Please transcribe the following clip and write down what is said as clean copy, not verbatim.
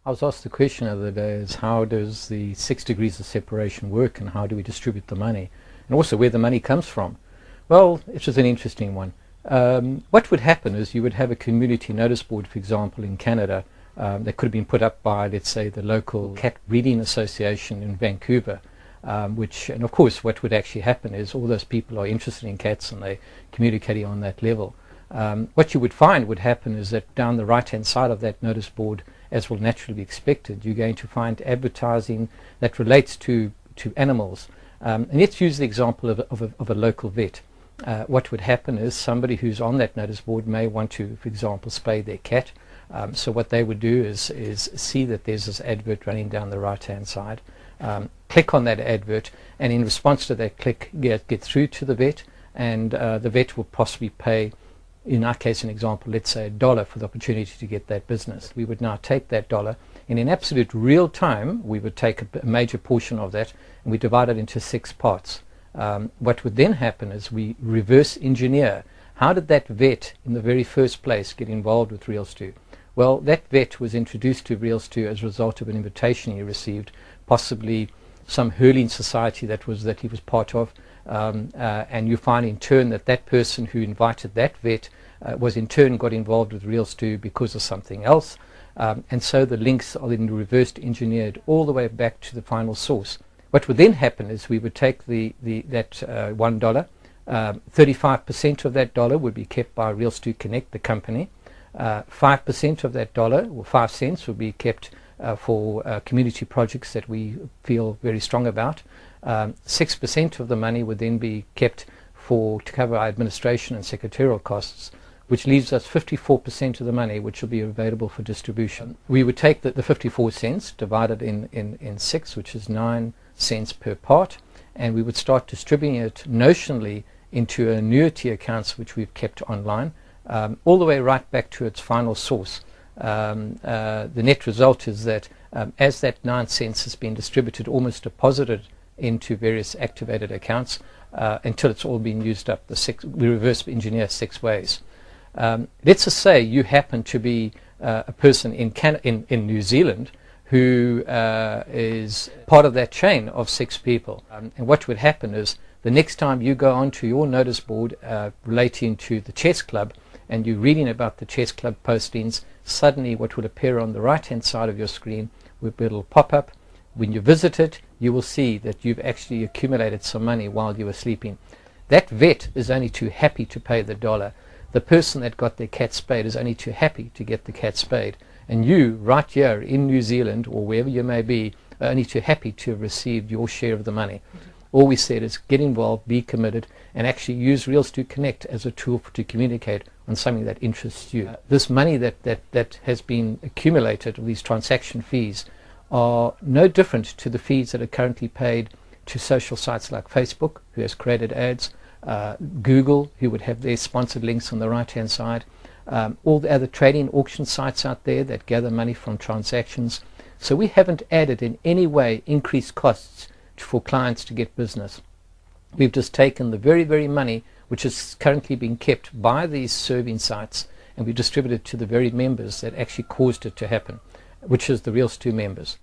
I was asked the question the other day is how does the 6 degrees of separation work and how do we distribute the money, and also where the money comes from. Well, it was an interesting one. What would happen is you would have a community notice board, for example, in Canada, that could have been put up by, let's say, the local cat breeding association in Vancouver, and of course what would actually happen is all those people are interested in cats and they're communicating on that level. What you would find would happen is that down the right hand side of that notice board, as will naturally be expected, you're going to find advertising that relates to animals. And let's use the example of a local vet. What would happen is somebody who's on that notice board may want to, for example, spay their cat. So what they would do is see that there's this advert running down the right hand side, click on that advert, and in response to that click get through to the vet, and the vet will possibly pay, in our case an example, let's say $1 for the opportunity to get that business. We would now take that $1 and in absolute real time we would take a major portion of that and we divide it into 6 parts. What would then happen is we reverse engineer. How did that vet in the very first place get involved with Real-Stu? Well, that vet was introduced to Real-Stu as a result of an invitation he received, possibly some hurling society that he was part of, and you find in turn that person who invited that vet was in turn got involved with Real-Stu because of something else, and so the links are then reversed engineered all the way back to the final source. What would then happen is we would take that $1, 35% of that dollar would be kept by Real-Stu Connect, the company. 5% of that dollar, or 5 cents, would be kept for community projects that we feel very strong about. 6% of the money would then be kept to cover our administration and secretarial costs, which leaves us 54% of the money which will be available for distribution. We would take the 54 cents, divided in 6, which is 9 cents per part, and we would start distributing it notionally into annuity accounts which we've kept online, all the way right back to its final source. The net result is that as that 9 cents has been distributed, almost deposited into various activated accounts until it's all been used up. We reverse engineer 6 ways. Let's just say you happen to be a person in New Zealand who is part of that chain of 6 people. And what would happen is the next time you go onto your notice board relating to the chess club and you're reading about the chess club postings, suddenly what will appear on the right hand side of your screen will pop up. When you visit it, you will see that you've actually accumulated some money while you were sleeping. That vet is only too happy to pay the $1. The person that got their cat spayed is only too happy to get the cat spayed. And you, right here in New Zealand or wherever you may be, are only too happy to have received your share of the money. All we said is get involved, be committed, and actually use Real-Stu Connect as a tool to communicate on something that interests you. This money that has been accumulated, these transaction fees, are no different to the fees that are currently paid to social sites like Facebook, who has created ads, Google, who would have their sponsored links on the right hand side, all the other trading auction sites out there that gather money from transactions. So we haven't added in any way increased costs for clients to get business. We've just taken the very, very money which is currently being kept by these serving sites and we distributed it to the very members that actually caused it to happen, which is the Real-Stu members.